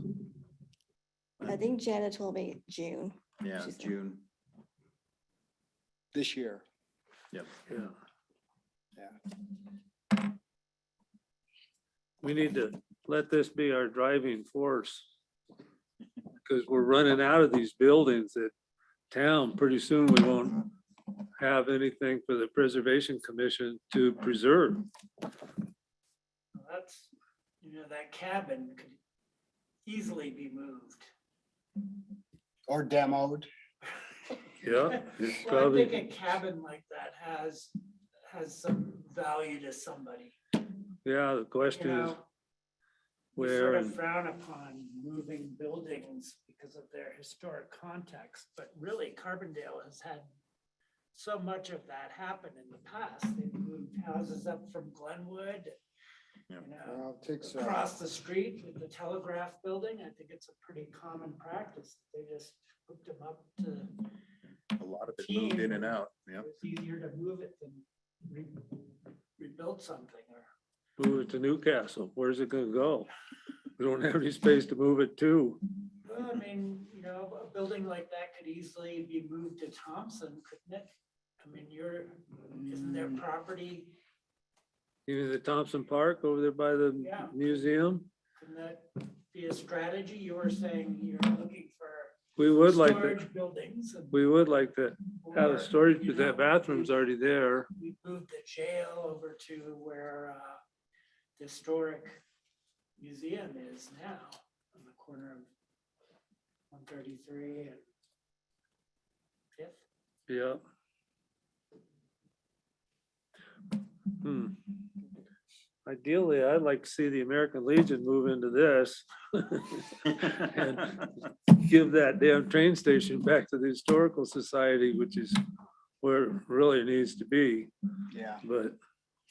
S8: I think Janet told me June.
S2: Yeah,
S8: She's-
S2: June.
S1: This year.
S2: Yep.
S6: Yeah. We need to let this be our driving force. Because we're running out of these buildings at town. Pretty soon we won't have anything for the Preservation Commission to preserve.
S5: That's, that cabin could easily be moved.
S1: Or demoed.
S6: Yeah, it's
S5: Well, I
S6: probably,
S5: think a cabin like that has some value to somebody.
S6: yeah, the
S5: You
S6: question is
S5: know, we
S6: where,
S5: sort of
S6: and
S5: frown upon moving buildings because of their historic context, but really Carbondale has had so much of that happen in the past. They've moved houses up from Glenwood,
S1: Well, it takes,
S5: across the street with the Telegraph Building. I think it's a pretty common practice. They just hooked them up to,
S2: A lot of it moved in and out. Yep.
S5: it's easier to move it than rebuild something or.
S6: move it to Newcastle. Where's it gonna go? We don't have any space to move it to.
S5: Well, I mean, a building like that could easily be moved to Thompson, couldn't it? I mean, isn't there property,
S6: Even the Thompson Park over there by the
S5: Yeah.
S6: museum.
S5: couldn't that be a strategy? You were saying you're looking for
S6: We would like to,
S5: storage buildings. and-
S6: we would like to have
S5: or,
S6: a storage,
S5: you
S6: but that
S5: know,
S6: bathroom's already there.
S5: we moved the jail over to where the historic museum is now, on the corner of 133 and 5th.
S6: Yeah. Ideally, I'd like to see the American Legion move into this. Give that damn train station back to the Historical Society, which is where it really needs to be,
S1: yeah,
S6: but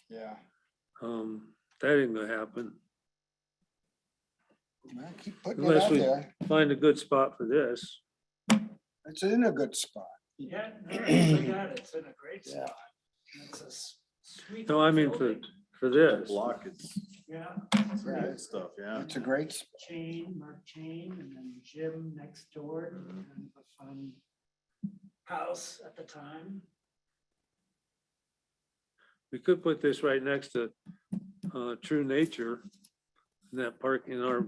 S1: yeah.
S6: that ain't gonna happen.
S1: Well, keep putting it
S6: Unless
S1: out
S6: we
S1: there.
S6: find a good spot for this.
S1: It's in a good spot.
S5: Yeah, no, look at it, it's in a great
S1: Yeah.
S5: spot. It's a sweet.
S6: No, I mean
S5: building.
S6: for this.
S2: Block is
S5: Yeah,
S2: some good stuff, yeah.
S1: It's a great spot.
S5: Mark Chain, and then Jim next door, kind of a fun house at the time.
S6: We could put this right next to True Nature that park in our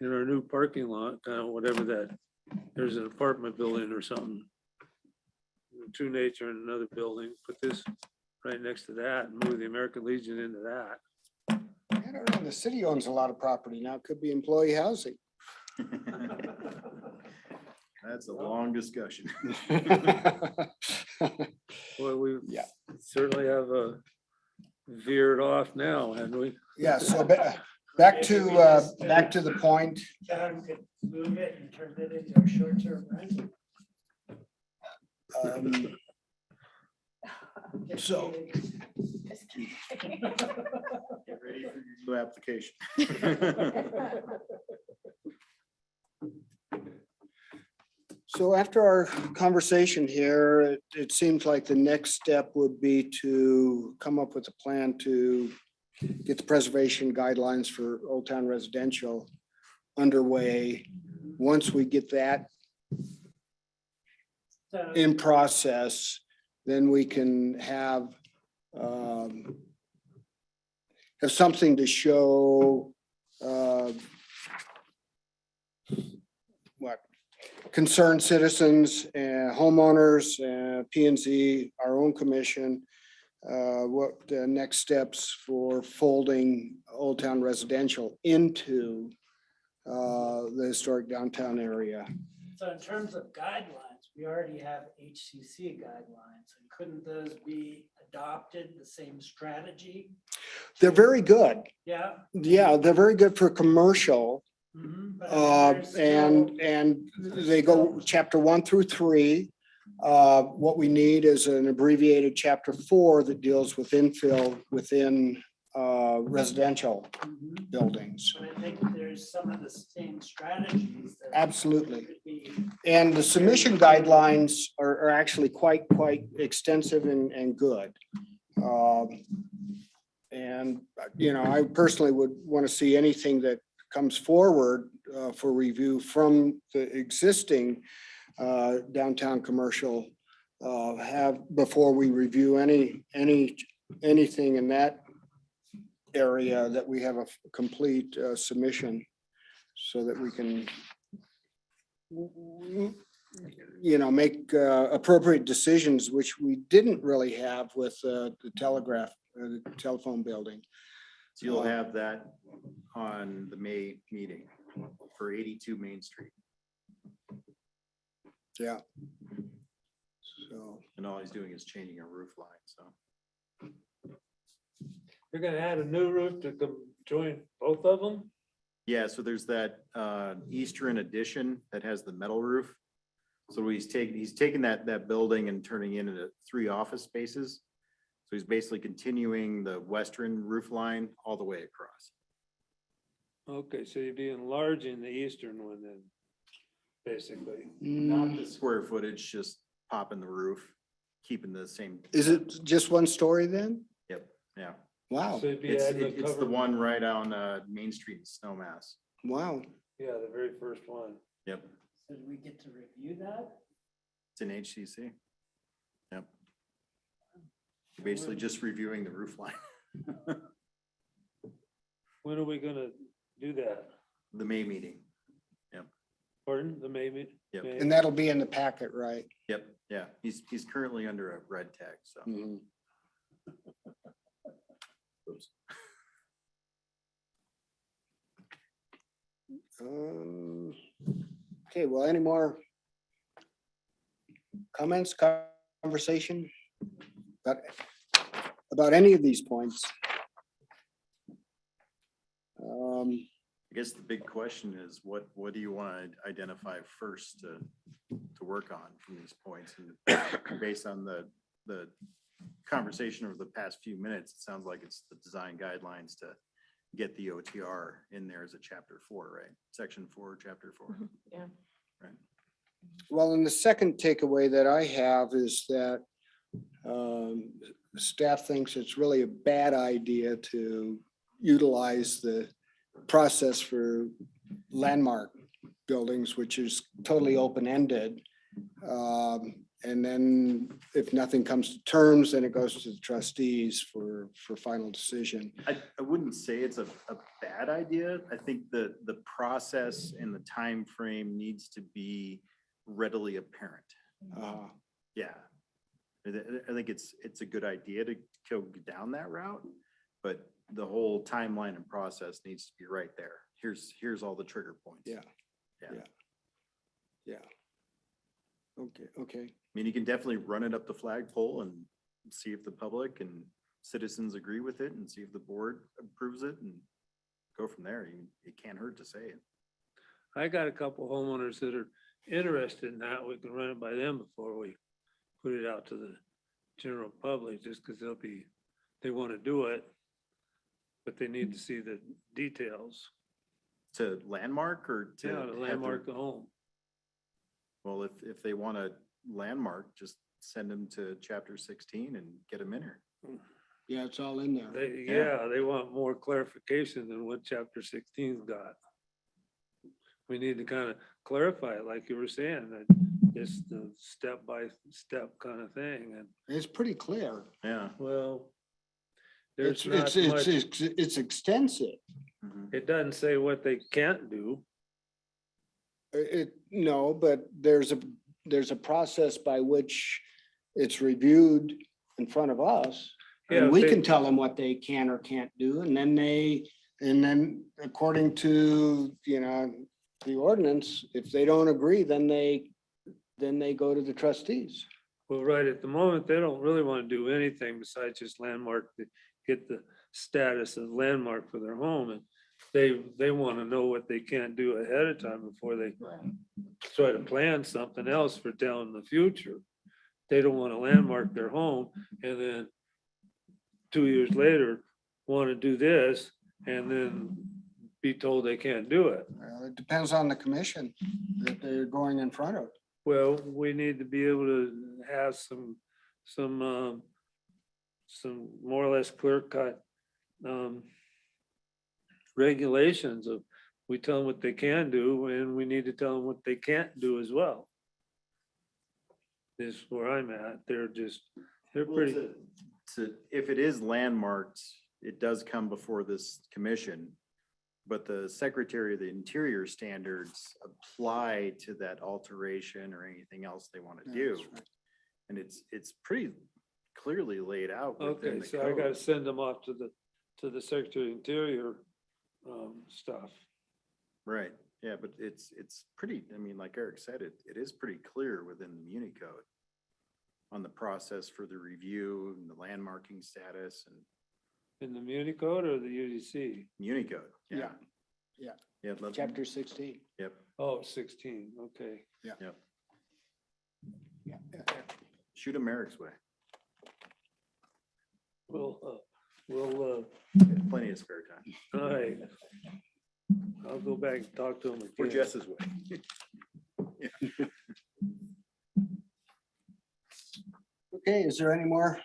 S6: new parking lot, whatever that, there's an apartment building or something. True Nature in another building, put this right next to that and move the American Legion into that.
S1: I don't know, the city owns a lot of property now, it could be employee housing.
S2: That's a long discussion.
S6: Well, we
S1: Yeah.
S6: certainly have veered off now, haven't we?
S1: Yeah, so back to the point.
S5: John could move it and turn it into a short-term rental.
S1: So,
S2: Get ready for your new application.
S1: so after our conversation here, it seems like the next step would be to come up with a plan to get the preservation guidelines for Old Town Residential underway. Once we get that
S5: So,
S1: in process, then we can have something to show what concerned citizens and homeowners, P and Z, our own commission, what the next steps for folding Old Town Residential into the historic downtown area.
S5: so in terms of guidelines, we already have HCC guidelines, and couldn't those be adopted, the same strategy?
S1: They're very good.
S5: Yeah.
S1: Yeah, they're very good for commercial.
S5: Mhm, but I mean, there's still-
S1: And they go chapter 1 through 3. What we need is an abbreviated chapter 4 that deals with infill within residential
S5: Mhm.
S1: buildings.
S5: But I think there's some of the same strategies that.
S1: Absolutely.
S5: could be-
S1: And the submission guidelines are actually quite extensive and good. And, you know, I personally would want to see anything that comes forward for review from the existing downtown commercial have, before we review anything in that area, that we have a complete submission so that we can, you know, make appropriate decisions, which we didn't really have with the telegraph, the telephone building.
S2: So you'll have that on the May meeting for 82 Main Street.
S1: Yeah. So,
S2: And all he's doing is changing a roof line, so.
S6: You're gonna add a new roof to join both of them?
S2: Yeah, so there's that eastern addition that has the metal roof. So he's taking that building and turning it into 3 office spaces. So he's basically continuing the western roof line all the way across.
S6: Okay, so you'd be enlarging the eastern one then, basically.
S2: Not the square footage, just popping the roof, keeping the same.
S1: is it just one story then?
S2: Yep, yeah.
S1: Wow,
S6: So you'd be
S2: It's
S6: adding a
S2: the
S6: cover.
S2: one right on Main Street in Snowmass.
S1: wow.
S6: Yeah, the very first one.
S2: Yep,
S5: So do we get to review that?
S2: it's in HCC. Yep. Basically just reviewing the roof line.
S6: When are we gonna do that?
S2: The May meeting.
S6: Pardon, the May meet?
S2: Yep.
S6: May?
S1: And that'll be in the packet, right?
S2: Yep, yeah, he's currently under a red tag, so.
S1: Mhm.
S2: Oops.
S1: Okay, well, any more comments, conversation about any of these points?
S2: I guess the big question is, what do you want to identify first to work on from these points? And based on the conversation over the past few minutes, it sounds like it's the design guidelines to get the OTR in there as a chapter 4, right? Section 4, chapter 4.
S4: Yeah.
S2: Right.
S1: Well, and the second takeaway that I have is that staff thinks it's really a bad idea to utilize the process for landmark buildings, which is totally open-ended. And then if nothing comes to terms, then it goes to the trustees for final decision.
S2: I wouldn't say it's a bad idea. I think the process and the time frame needs to be readily apparent. Yeah. I think it's a good idea to go down that route, but the whole timeline and process needs to be right there. Here's all the trigger points.
S1: Yeah.
S2: Yeah.
S1: Yeah. Okay.
S2: I mean, you can definitely run it up the flagpole and see if the public and citizens agree with it and see if the board approves it and go from there. It can't hurt to say it.
S6: I got a couple homeowners that are interested in that. We can run it by them before we put it out to the general public, just because they want to do it, but they need to see the details.
S2: To landmark or to?
S6: Yeah, to
S2: have their-
S6: landmark the home.
S2: Well, if they want a landmark, just send them to chapter 16 and get them in here.
S1: Yeah, it's all in there.
S6: They want more clarification than what chapter 16's got. We need to kind of clarify it, like you were saying, that it's the step by step kind of thing, and,
S1: It's pretty clear.
S2: Yeah.
S6: well,
S1: It's,
S6: there's not much,
S1: it's extensive.
S2: Mhm.
S6: it doesn't say what they can't do.
S1: No, but there's a process by which it's reviewed in front of us.
S6: Yeah,
S1: And we
S6: they-
S1: can tell them what they can or can't do, and then according to, the ordinance, if they don't agree, then they go to the trustees.
S6: Well, right at the moment, they don't really want to do anything besides just landmark, get the status of landmark for their home, and they want to know what they can't do ahead of time before they
S4: Right.
S6: try to plan something else for down in the future. They don't want to landmark their home and then 2 years later want to do this and then be told they can't do it.
S1: Well, it depends on the commission that they're going in front of.
S6: Well, we need to be able to have some more or less clear cut regulations of, we tell them what they can do and we need to tell them what they can't do as well. Is where I'm at. They're
S2: Well,
S6: pretty,
S2: if it is landmarked, it does come before this commission. But the Secretary of the Interior standards apply to that alteration or anything else they want to
S1: Yeah,
S2: do.
S1: that's right.
S2: And it's pretty clearly laid out within
S6: okay,
S2: the
S6: so I gotta
S2: code.
S6: send them off to the Secretary of Interior stuff.
S2: Right, yeah, but it's pretty, I mean, like Eric said, it is pretty clear within the Muni code on the process for the review and the landmarking status and
S6: In the Muni Code or the UDC?
S2: Muni code.
S1: Yeah.
S2: Yeah, let them-
S1: Chapter 16.
S2: Yep,
S6: Oh, 16, okay.
S2: yep.
S1: Yeah.
S2: Shoot them Eric's way.
S6: We'll,
S2: Plenty of spare time.
S6: all right. I'll go back and talk to him again.
S2: Or Jess's way.
S1: Okay, is there any more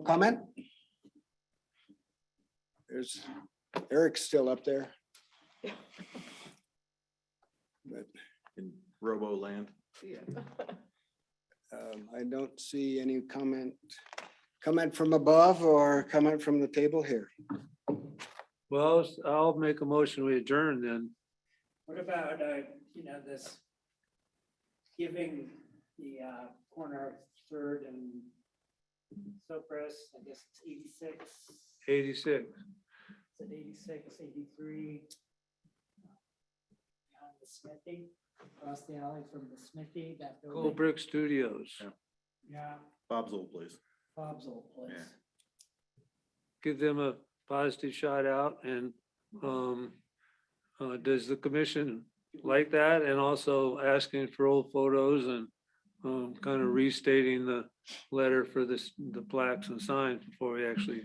S1: comment? There's, Eric's still up there. But
S2: In Robo land.
S1: I don't see any comment from above or comment from the table here.
S6: Well, I'll make a motion, we adjourn then.
S5: What about, this giving the corner of Third and Cypress, I guess it's 86,
S6: 86.
S5: is it 86, 83? Behind the Smithy, across the alley from the Smithy, that
S6: Cold
S5: building.
S6: Brick Studios.
S2: Yeah.
S5: Yeah,
S2: Bob's old place.
S5: Bob's old place.
S2: Yeah.
S6: Give them a positive shout out and does the commission like that? And also asking for old photos and kind of restating the letter for the plaques and signs before we actually.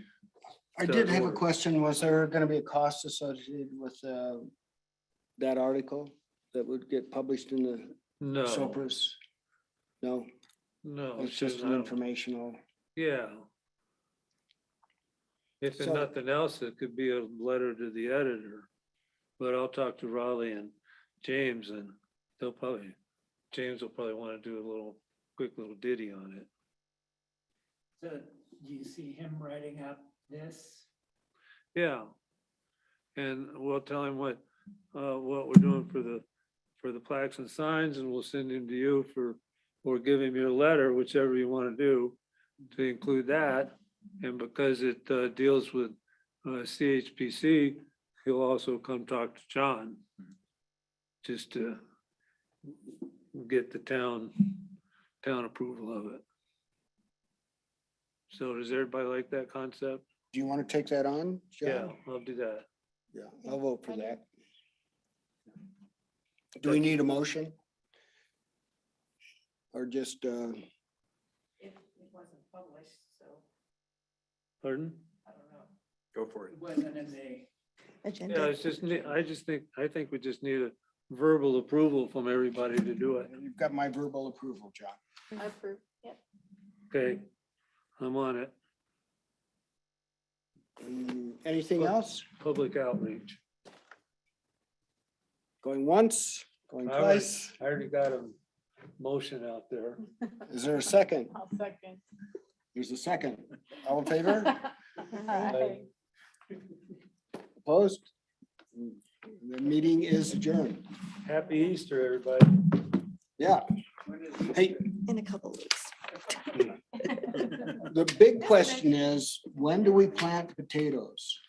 S1: I did have a
S6: Order.
S1: question. Was there going to be a cost associated with that article that would get published in the
S6: No,
S1: Sopris? No,
S6: no.
S1: it's just an informational.
S6: Yeah. If
S1: So-
S6: there's nothing else, it could be a letter to the editor. But I'll talk to Raleigh and James and they'll probably James will probably want to do a quick little ditty on it.
S5: So do you see him writing up this?
S6: Yeah. And we'll tell him what we're doing for the plaques and signs, and we'll send him to you or give him your letter, whichever you want to do, to include that. And because it deals with CHPC, he'll also come talk to John, just to get the town approval of it. So does everybody like that concept?
S1: Do you want to take that on,
S6: Yeah,
S1: John?
S6: I'll do that.
S1: Yeah, I'll vote for that. Do we need a motion? Or just,
S4: It wasn't published, so
S6: Pardon?
S4: I don't know.
S2: Go for it.
S5: It wasn't in the,
S6: Yeah,
S8: Agenda.
S6: it's just, I think we just need a verbal approval from everybody to do it.
S1: you've got my verbal approval, John.
S4: I approve, yep.
S6: Okay, I'm on it.
S1: Anything else?
S6: Public outreach.
S1: Going once, going
S6: All right.
S1: twice?
S6: I already got a motion out there.
S1: Is there a second?
S4: I'll second.
S1: There's a second. All in favor?
S4: Aye.
S1: Opposed? The meeting is adjourned.
S6: Happy Easter, everybody.
S1: Yeah. Hey,
S8: In a couple weeks.
S1: the big question is, when do we plant potatoes?